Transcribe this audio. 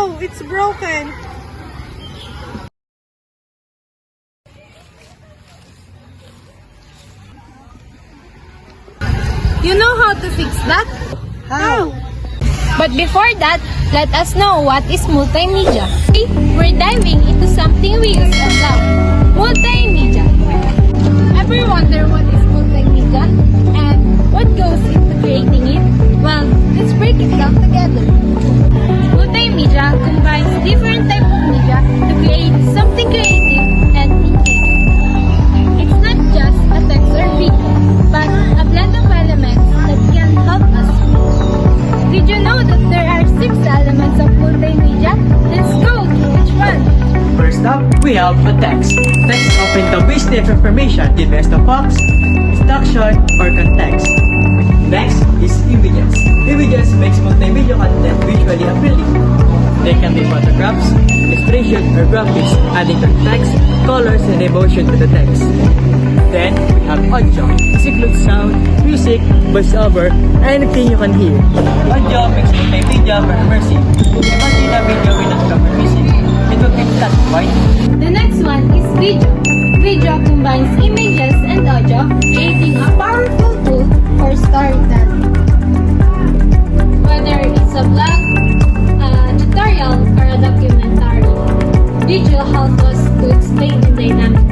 Oh, it's broken. You know how to fix that? How? But before that, let us know what is multimedia. Okay, we're diving into something we use and love. Multimedia. Ever wonder what is multimedia and what goes into creating it? Well, let's break it down together. Multimedia combines different types of media to create something creative and engaging. It's not just a text or video, but a blend of elements that can help us. Did you know that there are 6 elements of multimedia? Let's go through each one. First up, we have a text. Text often conveys different information in best of box, instruction, or context. Next is images. Images makes multimedia content visually appealing. They can be photographs, illustration, or graphics, adding to text, colors, and emotion to the text. Then, we have audio. This includes sound, music, voiceover, anything you can hear. Audio makes multimedia more immersive. Imagine a video without cover music. It will be flat, right? The next one is video. Video combines images and audio, creating a powerful tool for storytelling. Whether it's a blog, a tutorial, or a documentary, video helps us to explain in dynamic